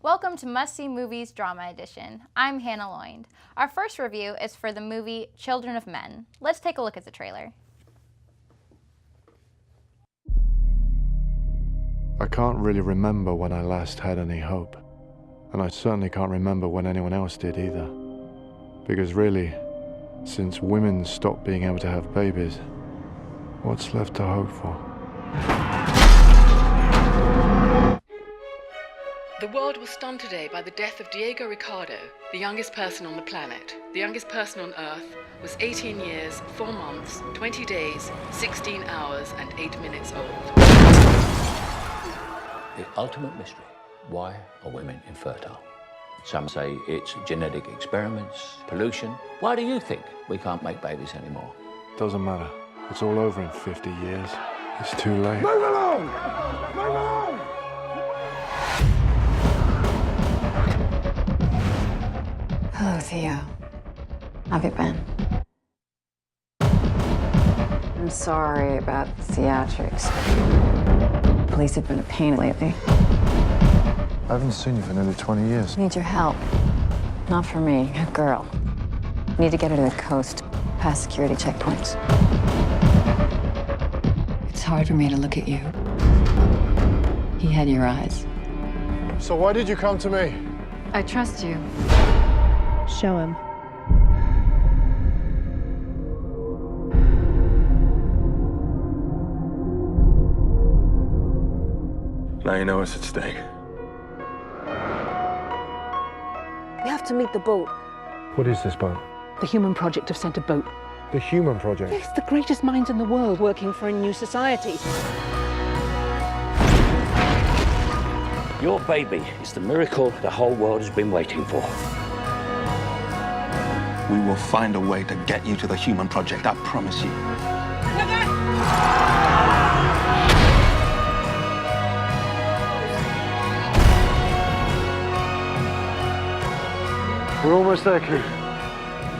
Welcome to Must See Movies Drama Edition. I'm Hannah Lloyd. Our first review is for the movie Children of Men. Let's take a look at the trailer. I can't really remember when I last had any hope. And I certainly can't remember when anyone else did either. Because really, since women stopped being able to have babies, what's left to hope for? The world was stunned today by the death of Diego Ricardo, the youngest person on the planet. The youngest person on Earth was 18 years, 4 months, 20 days, 16 hours, and 8 minutes old. The ultimate mystery. Why are women infertile? Some say it's genetic experiments, pollution. Why do you think we can't make babies anymore? Doesn't matter. It's all over in 50 years. It's too late. Move along! Move along! Hello, Theo. How have you been? I'm sorry about the theatrics. Police have been a pain lately. I haven't seen you for nearly 20 years. I need your help. Not for me, a girl. Need to get her to the coast, past security checkpoints. It's hard for me to look at you. He had your eyes. So why did you come to me? I trust you. Show him. Now you know what's at stake. We have to meet the boat. What is this boat? The Human Project have sent a boat. The Human Project? Yes, the greatest minds in the world working for a new society. Your baby is the miracle the whole world has been waiting for. We will find a way to get you to the Human Project, I promise you. We're almost there, Q.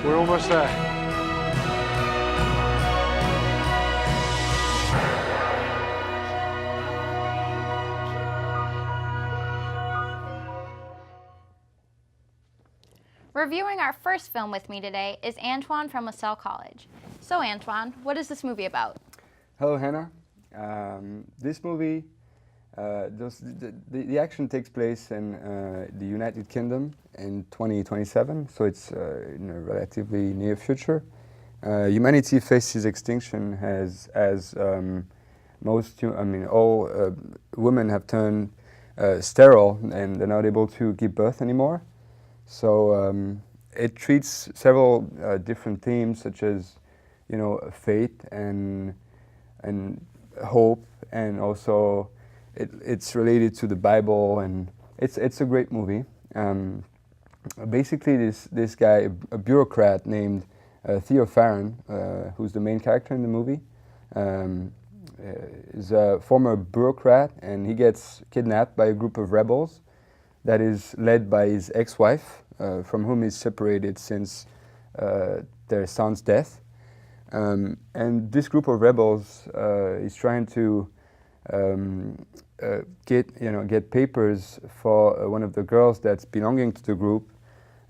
We're almost there. Reviewing our first film with me today is Antoine from LaSalle College. So Antoine, what is this movie about? Hello, Hannah. This movie, the action takes place in the United Kingdom in 2027, so it's in a relatively near future. Humanity faces extinction as all women have turned sterile and they're not able to give birth anymore. So it treats several different themes, such as, fate and hope, and also it's related to the Bible, and it's a great movie. Basically, this guy, a bureaucrat named Theo Farron, who's the main character in the movie, is a former bureaucrat, and he gets kidnapped by a group of rebels that is led by his ex-wife, from whom he's separated since their son's death. And this group of rebels is trying to get papers for one of the girls that's belonging to the group,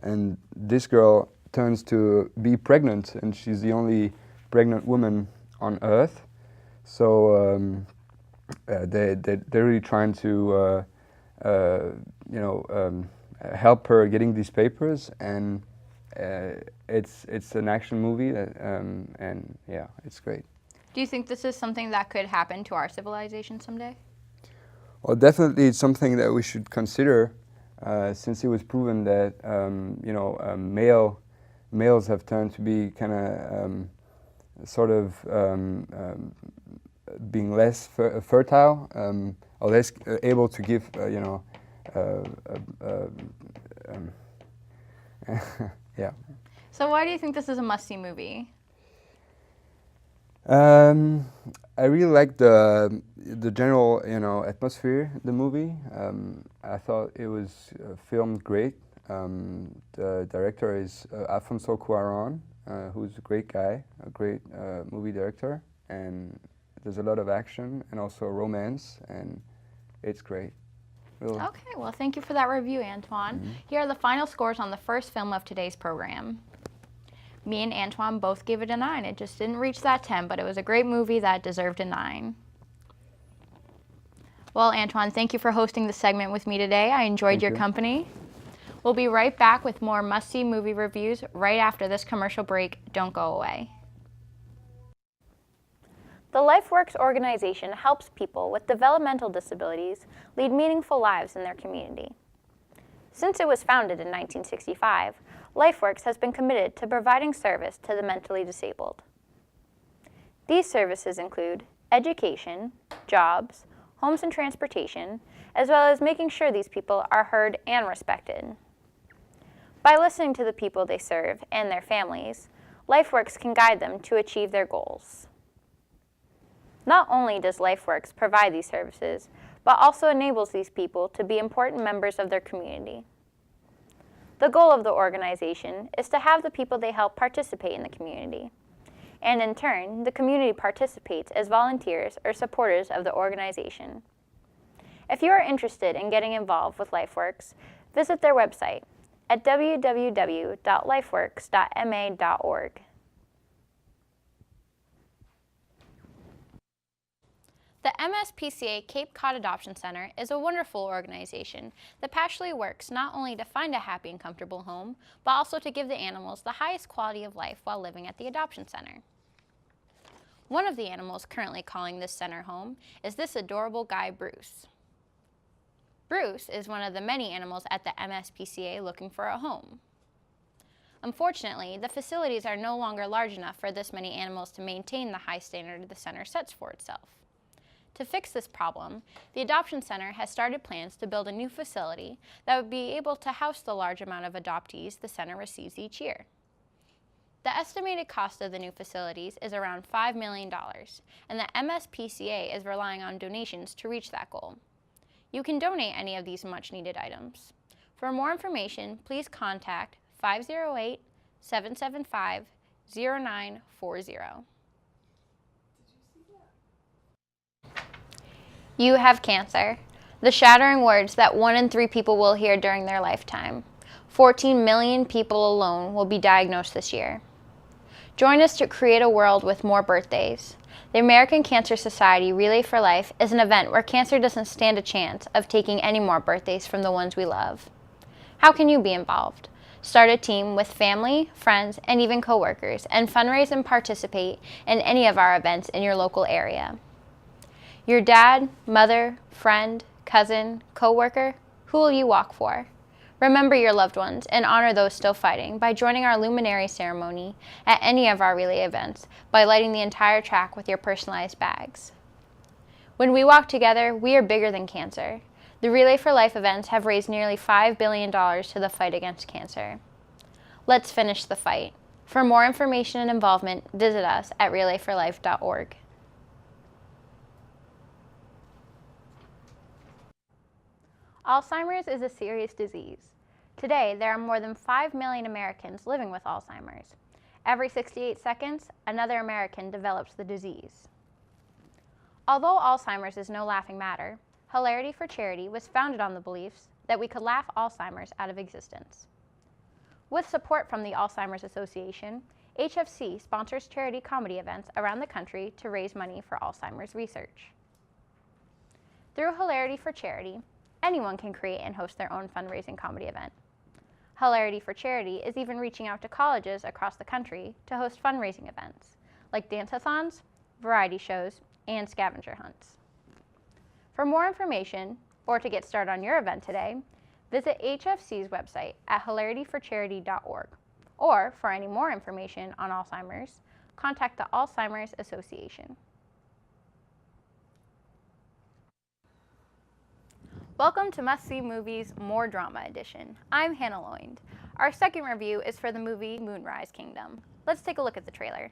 and this girl turns to be pregnant, and she's the only pregnant woman on Earth. So they're really trying to help her getting these papers, and it's an action movie, and yeah, it's great. Do you think this is something that could happen to our civilization someday? Well, definitely it's something that we should consider, since it was proven that males have turned to be kind of being less fertile, or less able to give yeah. So why do you think this is a must-see movie? I really like the general atmosphere of the movie. I thought it was filmed great. The director is Alfonso Cuarón, who's a great guy, a great movie director, and there's a lot of action and also romance, and it's great. Okay, well, thank you for that review, Antoine. Here are the final scores on the first film of today's program. Me and Antoine both gave it a 9. It just didn't reach that 10, but it was a great movie that deserved a 9. Well, Antoine, thank you for hosting this segment with me today. I enjoyed your company. We'll be right back with more must-see movie reviews right after this commercial break. Don't go away. The LifeWorks organization helps people with developmental disabilities lead meaningful lives in their community. Since it was founded in 1965, LifeWorks has been committed to providing service to the mentally disabled. These services include education, jobs, homes and transportation, as well as making sure these people are heard and respected. By listening to the people they serve and their families, LifeWorks can guide them to achieve their goals. Not only does LifeWorks provide these services, but also enables these people to be important members of their community. The goal of the organization is to have the people they help participate in the community, and in turn, the community participates as volunteers or supporters of the organization. If you are interested in getting involved with LifeWorks, visit their website at www.lifeworks.ma.org. The MSPCA Cape Cod Adoption Center is a wonderful organization that passionately works not only to find a happy and comfortable home, but also to give the animals the highest quality of life while living at the adoption center. One of the animals currently calling this center home is this adorable guy, Bruce. Bruce is one of the many animals at the MSPCA looking for a home. Unfortunately, the facilities are no longer large enough for this many animals to maintain the high standard the center sets for itself. To fix this problem, the Adoption Center has started plans to build a new facility that would be able to house the large amount of adoptees the center receives each year. The estimated cost of the new facilities is around $5 million, and the MSPCA is relying on donations to reach that goal. You can donate any of these much-needed items. For more information, please contact 508-775-0940. You have cancer. The shattering words that 1 in 3 people will hear during their lifetime. 14 million people alone will be diagnosed this year. Join us to create a world with more birthdays. The American Cancer Society Relay for Life is an event where cancer doesn't stand a chance of taking any more birthdays from the ones we love. How can you be involved? Start a team with family, friends, and even coworkers, and fundraise and participate in any of our events in your local area. Your dad, mother, friend, cousin, coworker, who will you walk for? Remember your loved ones and honor those still fighting by joining our luminary ceremony at any of our relay events by lighting the entire track with your personalized bags. When we walk together, we are bigger than cancer. The Relay for Life events have raised nearly $5 billion to the fight against cancer. Let's finish the fight. For more information and involvement, visit us at relayforlife.org. Alzheimer's is a serious disease. Today, there are more than 5 million Americans living with Alzheimer's. Every 68 seconds, another American develops the disease. Although Alzheimer's is no laughing matter, Hilarity for Charity was founded on the beliefs that we could laugh Alzheimer's out of existence. With support from the Alzheimer's Association, HFC sponsors charity comedy events around the country to raise money for Alzheimer's research. Through Hilarity for Charity, anyone can create and host their own fundraising comedy event. Hilarity for Charity is even reaching out to colleges across the country to host fundraising events, like dance-a-thons, variety shows, and scavenger hunts. For more information, or to get started on your event today, visit HFC's website at hilarityforcharity.org, or for any more information on Alzheimer's, contact the Alzheimer's Association. Welcome to Must See Movies More Drama Edition. I'm Hannah Lloyd. Our second review is for the movie Moonrise Kingdom. Let's take a look at the trailer.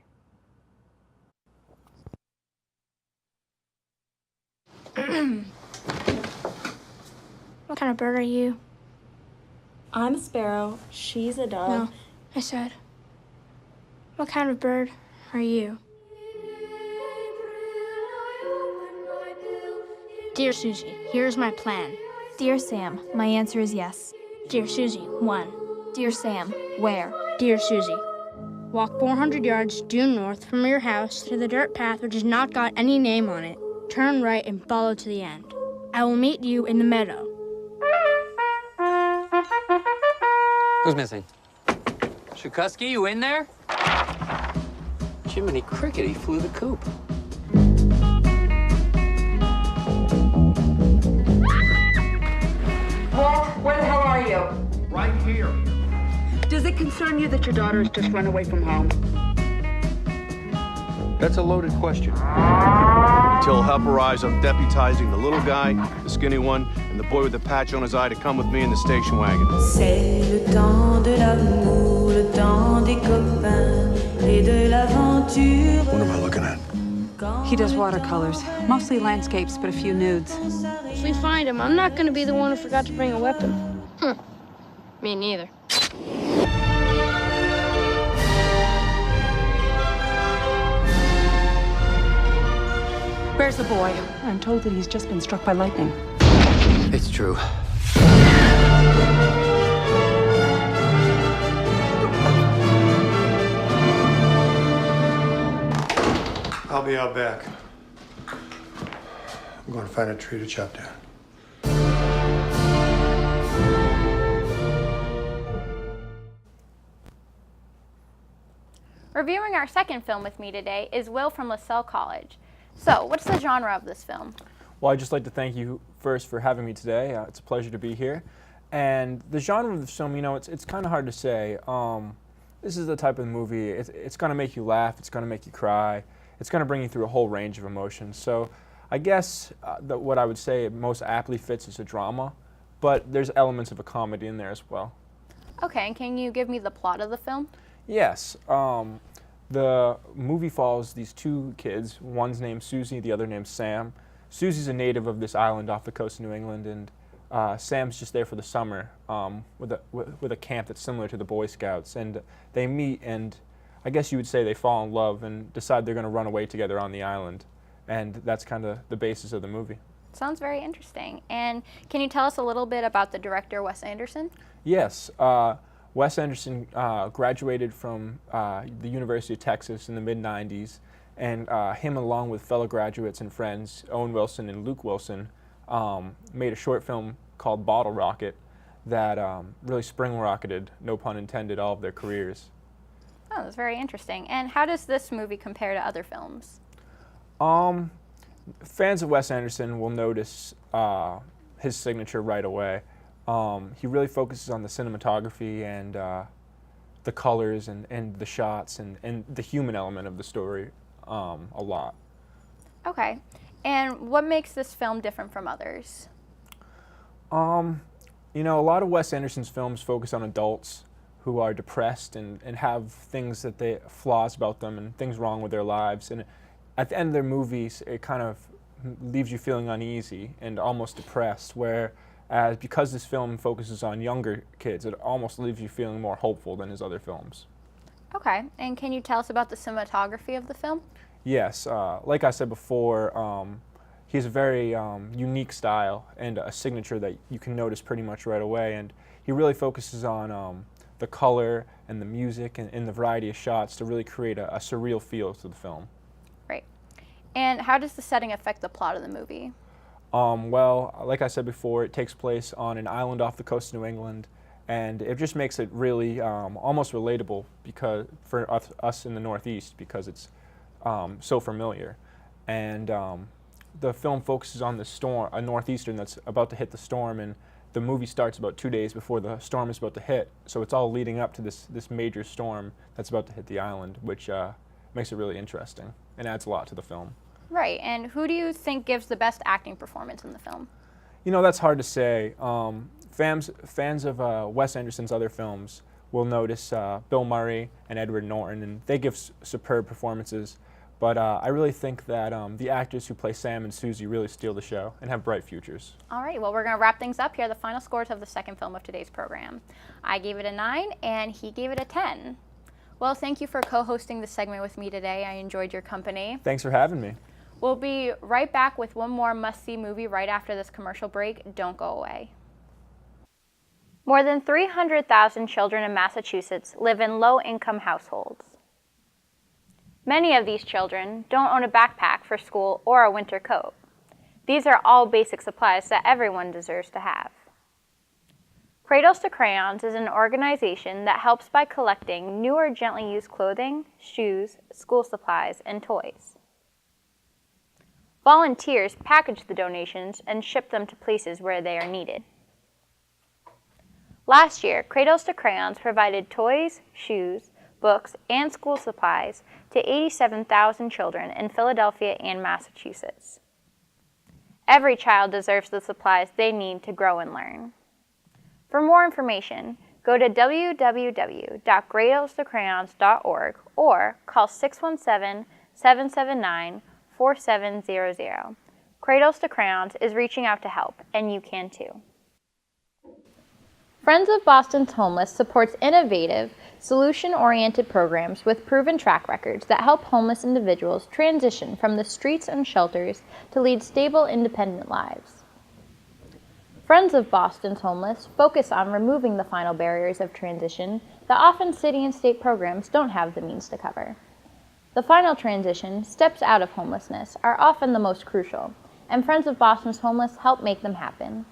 What kind of bird are you? I'm a sparrow. She's a dove. No, I said, what kind of bird are you? Dear Susie, here's my plan. Dear Sam, my answer is yes. Dear Susie, 1. Dear Sam, where? Dear Susie, walk 400 yards due north from your house to the dirt path which has not got any name on it. Turn right and follow to the end. I will meet you in the meadow. Who's missing? Shukusky, you in there? Jiminy Cricket, he flew the coop. Walt, where the hell are you? Right here. Does it concern you that your daughter has just run away from home? That's a loaded question. Until help arrives, I'm deputizing the little guy, the skinny one, and the boy with the patch on his eye to come with me in the station wagon. C'est le temps de l'amour, le temps des copains et de l'aventure. What am I looking at? He does watercolors, mostly landscapes, but a few nudes. If we find him, I'm not going to be the one who forgot to bring a weapon. Me neither. Where's the boy? I'm told that he's just been struck by lightning. It's true. I'll be out back. I'm going to find a tree to chop down. Reviewing our second film with me today is Will from LaSalle College. So, what's the genre of this film? Well, I'd just like to thank you first for having me today. It's a pleasure to be here. And the genre of the film, you know, it's kind of hard to say. This is the type of movie, it's going to make you laugh, it's going to make you cry, it's going to bring you through a whole range of emotions. So I guess that what I would say it most aptly fits is a drama, but there's elements of a comedy in there as well. Okay, and can you give me the plot of the film? Yes. The movie follows these two kids. One's named Susie, the other named Sam. Susie's a native of this island off the coast of New England, and Sam's just there for the summer with a camp that's similar to the Boy Scouts. And they meet, and I guess you would say they fall in love and decide they're going to run away together on the island. And that's kind of the basis of the movie. Sounds very interesting. And can you tell us a little bit about the director, Wes Anderson? Yes. Wes Anderson graduated from the University of Texas in the mid-90s, and him along with fellow graduates and friends, Owen Wilson and Luke Wilson, made a short film called Bottle Rocket that really spring-rocketed, no pun intended, all of their careers. Oh, that's very interesting. And how does this movie compare to other films? Fans of Wes Anderson will notice his signature right away. He really focuses on the cinematography and the colors and the shots and the human element of the story a lot. Okay. And what makes this film different from others? You know, a lot of Wes Anderson's films focus on adults who are depressed and have things flaws about them and things wrong with their lives. And at the end of their movies, it kind of leaves you feeling uneasy and almost depressed, because this film focuses on younger kids, it almost leaves you feeling more hopeful than his other films. Okay, and can you tell us about the cinematography of the film? Yes, like I said before, he has a very unique style and a signature that you can notice pretty much right away, and he really focuses on the color and the music and the variety of shots to really create a surreal feel to the film. Right. And how does the setting affect the plot of the movie? Well, like I said before, it takes place on an island off the coast of New England, and it just makes it really almost relatable for us in the Northeast, because it's so familiar. And the film focuses on the storm, a northeastern that's about to hit the storm, and the movie starts about 2 days before the storm is about to hit. So it's all leading up to this major storm that's about to hit the island, which makes it really interesting and adds a lot to the film. Right, and who do you think gives the best acting performance in the film? You know, that's hard to say. Fans of Wes Anderson's other films will notice Bill Murray and Edward Norton, and they give superb performances. But I really think that the actors who play Sam and Susie really steal the show and have bright futures. All right, well, we're going to wrap things up here. The final scores of the second film of today's program. I gave it a 9, and he gave it a 10. Well, thank you for co-hosting this segment with me today. I enjoyed your company. Thanks for having me. We'll be right back with one more must-see movie right after this commercial break. Don't go away. More than 300,000 children in Massachusetts live in low-income households. Many of these children don't own a backpack for school or a winter coat. These are all basic supplies that everyone deserves to have. Cradles to Crayons is an organization that helps by collecting new or gently used clothing, shoes, school supplies, and toys. Volunteers package the donations and ship them to places where they are needed. Last year, Cradles to Crayons provided toys, shoes, books, and school supplies to 87,000 children in Philadelphia and Massachusetts. Every child deserves the supplies they need to grow and learn. For more information, go to www.cradlestocrayons.org or call 617-779-4700. Cradles to Crayons is reaching out to help, and you can too. Friends of Boston's Homeless supports innovative, solution-oriented programs with proven track records that help homeless individuals transition from the streets and shelters to lead stable, independent lives. Friends of Boston's Homeless focus on removing the final barriers of transition that often city and state programs don't have the means to cover. The final transition, steps out of homelessness, are often the most crucial, and Friends of Boston's Homeless help make them happen.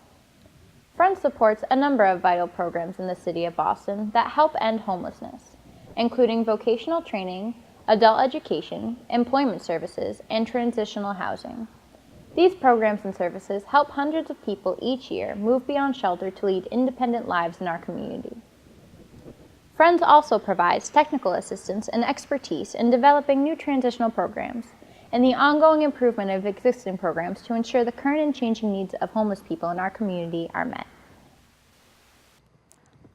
Friends supports a number of vital programs in the city of Boston that help end homelessness, including vocational training, adult education, employment services, and transitional housing. These programs and services help hundreds of people each year move beyond shelter to lead independent lives in our community. Friends also provides technical assistance and expertise in developing new transitional programs and the ongoing improvement of existing programs to ensure the current and changing needs of homeless people in our community are met.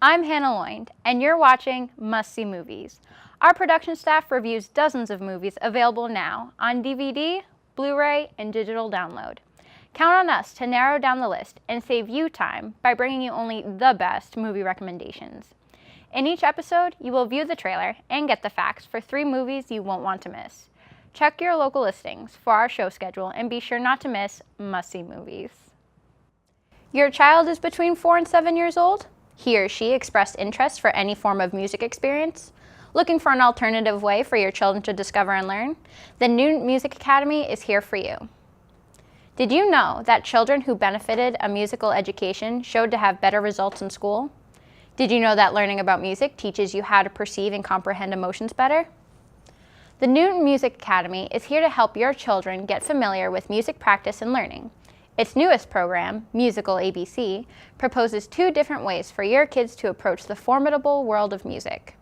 I'm Hannah Loynd, and you're watching Must See Movies. Our production staff reviews dozens of movies available now on DVD, Blu-ray, and digital download. Count on us to narrow down the list and save you time by bringing you only the best movie recommendations. In each episode, you will view the trailer and get the facts for 3 movies you won't want to miss. Check your local listings for our show schedule and be sure not to miss must-see movies. Your child is between 4 and 7 years old? He or she expressed interest for any form of music experience? Looking for an alternative way for your children to discover and learn? The Newton Music Academy is here for you. Did you know that children who benefited a musical education showed to have better results in school? Did you know that learning about music teaches you how to perceive and comprehend emotions better? The Newton Music Academy is here to help your children get familiar with music practice and learning. Its newest program, Musical ABC, proposes 2 different ways for your kids to approach the formidable world of music.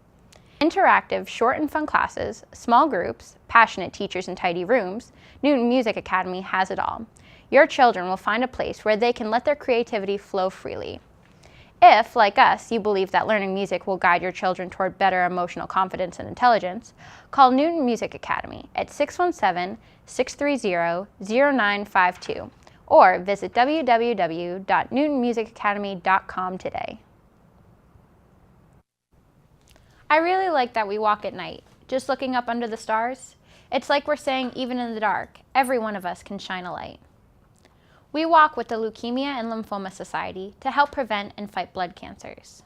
Interactive, short and fun classes, small groups, passionate teachers and tidy rooms, Newton Music Academy has it all. Your children will find a place where they can let their creativity flow freely. If, like us, you believe that learning music will guide your children toward better emotional confidence and intelligence, call Newton Music Academy at 617-630-0952 or visit www.newtonmusicacademy.com today. I really like that we walk at night, just looking up under the stars. It's like we're saying, even in the dark, every one of us can shine a light. We walk with the Leukemia and Lymphoma Society to help prevent and fight blood cancers.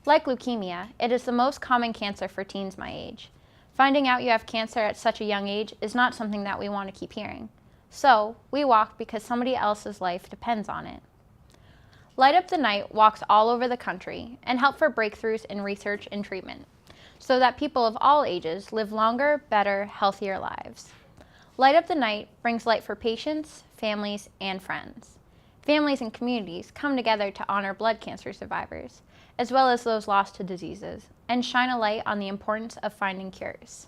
Like leukemia, it is the most common cancer for teens my age. Finding out you have cancer at such a young age is not something that we want to keep hearing. So, we walk because somebody else's life depends on it. Light Up the Night walks all over the country and help for breakthroughs in research and treatment, so that people of all ages live longer, better, healthier lives. Light Up the Night brings light for patients, families, and friends. Families and communities come together to honor blood cancer survivors, as well as those lost to diseases, and shine a light on the importance of finding cures.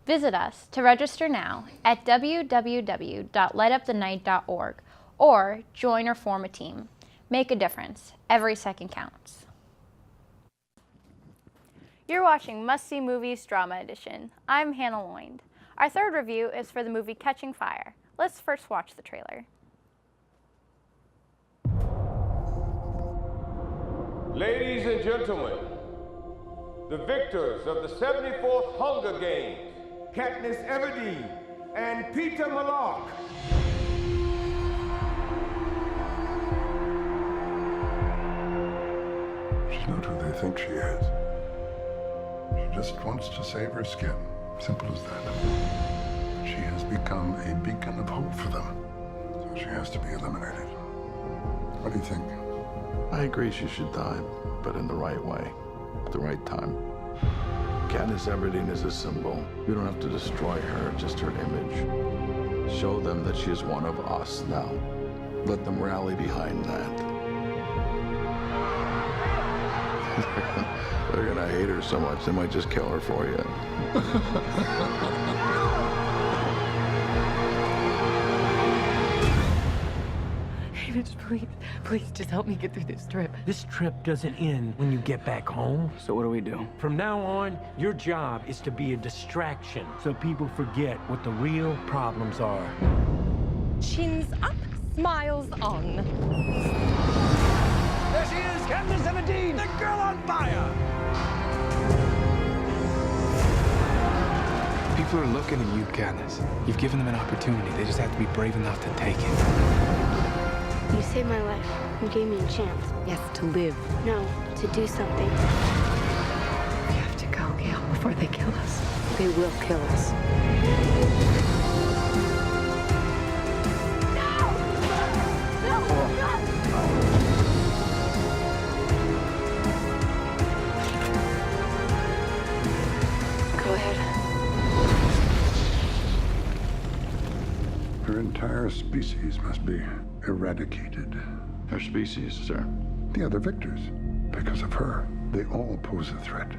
Visit us to register now at www.lightupthenight.org or join or form a team. Make a difference. Every second counts. You're watching Must See Movies Drama Edition. I'm Hannah Loynd. Our third review is for the movie Catching Fire. Let's first watch the trailer. Ladies and gentlemen, the victors of the 74th Hunger Games, Katniss Everdeen and Peter Malak. She's not who they think she is. She just wants to save her skin. Simple as that. She has become a beacon of hope for them. So she has to be eliminated. What do you think? I agree she should die, but in the right way, at the right time. Katniss Everdeen is a symbol. You don't have to destroy her, just her image. Show them that she is one of us now. Let them rally behind that. They're gonna hate her so much, they might just kill her for you. Please just help me get through this trip. This trip doesn't end when you get back home. So what do we do? From now on, your job is to be a distraction so people forget what the real problems are. Chins up, smiles on. There she is, Katniss Everdeen, the girl on fire! People are looking at you, Katniss. You've given them an opportunity. They just have to be brave enough to take it. You saved my life. You gave me a chance. Yes, to live. No, to do something. We have to go, Gale, before they kill us. They will kill us. Go ahead. Her entire species must be eradicated. Her species, sir? The other victors. Because of her, they all pose a threat.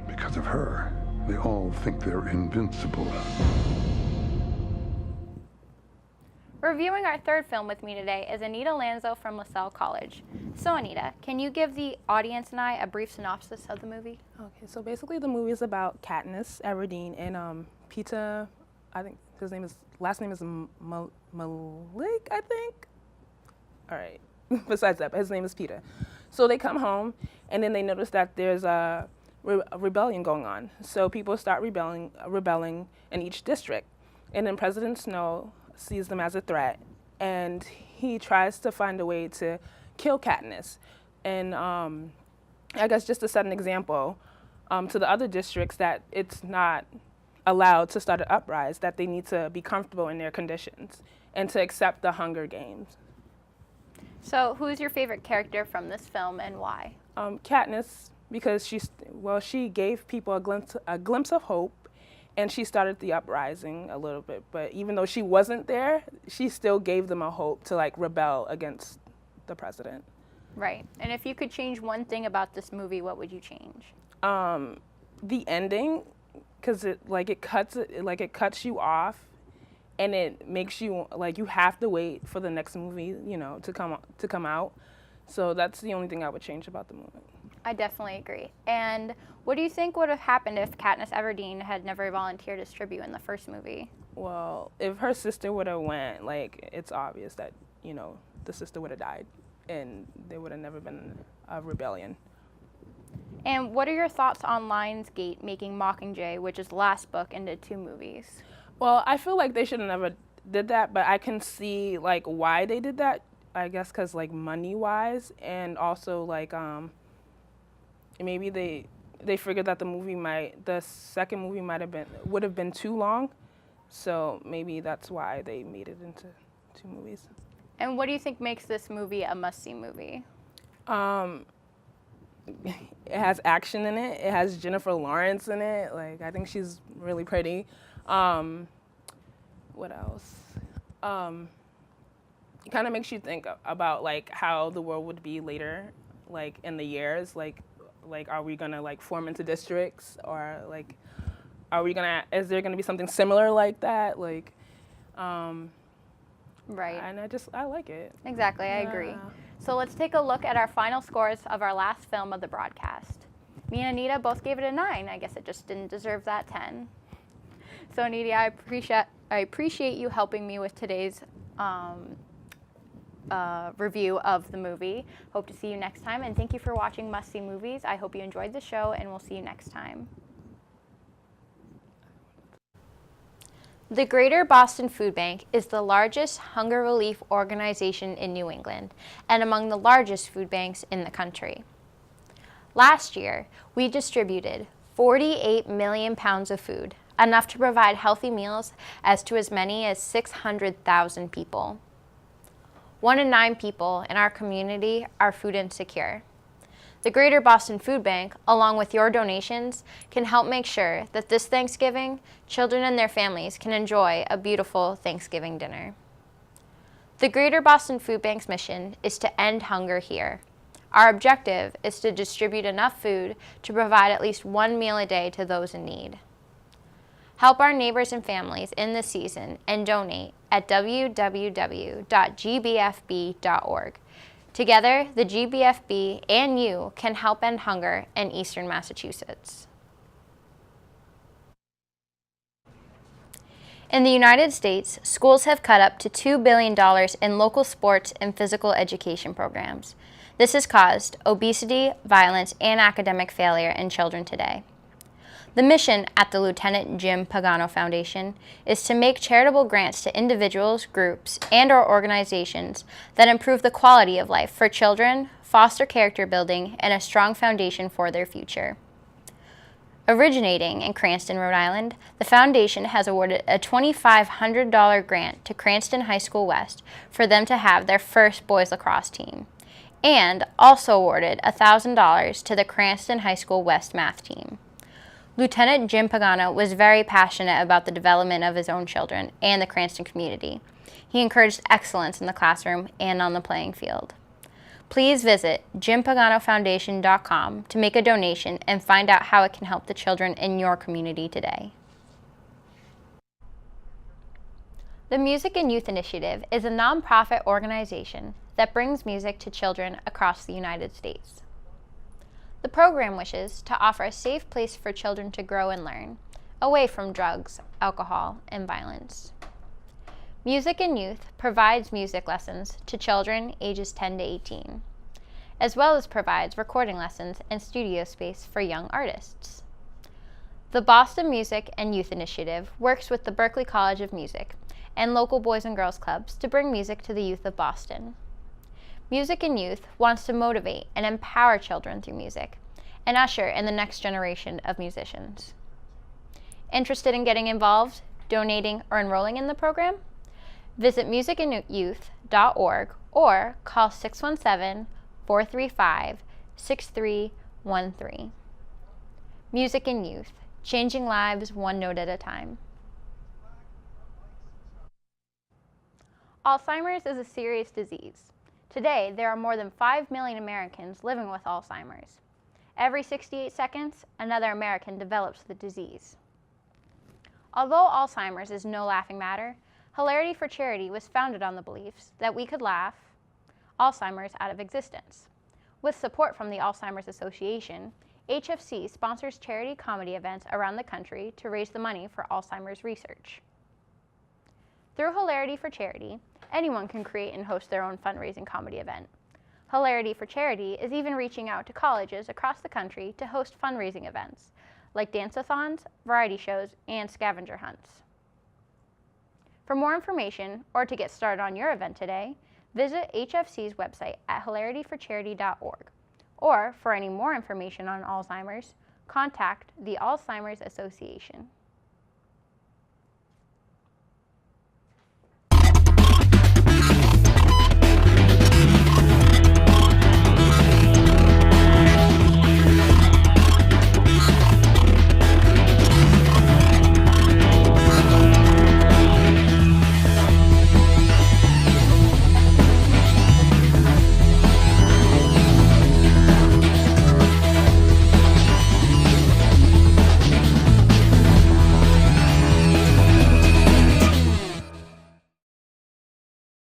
Because of her, they all think they're invincible. Reviewing our third film with me today is Anita Lanzo from LaSalle College. So Anita, can you give the audience and I a brief synopsis of the movie? Okay, so basically the movie is about Katniss Everdeen and Peter, I think his last name is Malik, I think? All right, besides that, but his name is Peter. So they come home and then they notice that there's a rebellion going on. So people start rebelling in each district. And then President Snow sees them as a threat, and he tries to find a way to kill Katniss. And I guess just to set an example to the other districts that it's not allowed to start an uprising, that they need to be comfortable in their conditions and to accept the Hunger Games. So who's your favorite character from this film and why? Katniss, because she gave people a glimpse of hope, and she started the uprising a little bit. But even though she wasn't there, she still gave them a hope to like rebel against the president. Right. And if you could change one thing about this movie, what would you change? The ending, because it cuts you off, and it makes you like you have to wait for the next movie, to come out. So that's the only thing I would change about the movie. I definitely agree. And what do you think would have happened if Katniss Everdeen had never volunteered as tribute in the first movie? Well, if her sister would have went, it's obvious that, the sister would have died and there would have never been a rebellion. And what are your thoughts on Lionsgate making Mockingjay, which is the last book, into 2 movies? Well, I feel like they should have never did that, but I can see why they did that. I guess because money-wise, and also maybe they figured that the second movie would have been too long, so maybe that's why they made it into 2 movies. And what do you think makes this movie a must-see movie? It has action in it. It has Jennifer Lawrence in it. I think she's really pretty. What else? It kind of makes you think about how the world would be later, in the years. Are we gonna form into districts, or is there gonna be something similar like that? Right. And I like it. Exactly, I agree. So let's take a look at our final scores of our last film of the broadcast. Me and Anita both gave it a 9. I guess it just didn't deserve that 10. So Anita, I appreciate you helping me with today's review of the movie. Hope to see you next time, and thank you for watching Must See Movies. I hope you enjoyed the show, and we'll see you next time. The Greater Boston Food Bank is the largest hunger relief organization in New England and among the largest food banks in the country. Last year, we distributed 48 million pounds of food, enough to provide healthy meals to as many as 600,000 people. 1 in 9 people in our community are food insecure. The Greater Boston Food Bank, along with your donations, can help make sure that this Thanksgiving, children and their families can enjoy a beautiful Thanksgiving dinner. The Greater Boston Food Bank's mission is to end hunger here. Our objective is to distribute enough food to provide at least 1 meal a day to those in need. Help our neighbors and families in this season and donate at www.gbfb.org. Together, the GBFB and you can help end hunger in Eastern Massachusetts. In the United States, schools have cut up to $2 billion in local sports and physical education programs. This has caused obesity, violence, and academic failure in children today. The mission at the Lieutenant Jim Pagano Foundation is to make charitable grants to individuals, groups, and/or organizations that improve the quality of life for children, foster character building, and a strong foundation for their future. Originating in Cranston, Rhode Island, the foundation has awarded a $2,500 grant to Cranston High School West for them to have their first boys lacrosse team, and also awarded $1,000 to the Cranston High School West math team. Lieutenant Jim Pagano was very passionate about the development of his own children and the Cranston community. He encouraged excellence in the classroom and on the playing field. Please visit jimpaganofoundation.com to make a donation and find out how it can help the children in your community today. The Music and Youth Initiative is a nonprofit organization that brings music to children across the United States. The program wishes to offer a safe place for children to grow and learn, away from drugs, alcohol, and violence. Music and Youth provides music lessons to children ages 10 to 18, as well as provides recording lessons and studio space for young artists. The Boston Music and Youth Initiative works with the Berklee College of Music and local Boys and Girls Clubs to bring music to the youth of Boston. Music and Youth wants to motivate and empower children through music and usher in the next generation of musicians. Interested in getting involved, donating, or enrolling in the program? Visit musicandyouth.org or call 617-435-6313. Music and Youth, changing lives one note at a time. Alzheimer's is a serious disease. Today, there are more than 5 million Americans living with Alzheimer's. Every 68 seconds, another American develops the disease. Although Alzheimer's is no laughing matter, Hilarity for Charity was founded on the beliefs that we could laugh Alzheimer's out of existence. With support from the Alzheimer's Association, HFC sponsors charity comedy events around the country to raise the money for Alzheimer's research. Through Hilarity for Charity, anyone can create and host their own fundraising comedy event. Hilarity for Charity is even reaching out to colleges across the country to host fundraising events, like dance-a-thons, variety shows, and scavenger hunts. For more information, or to get started on your event today, visit HFC's website at hilarityforcharity.org, or for any more information on Alzheimer's, contact the Alzheimer's Association.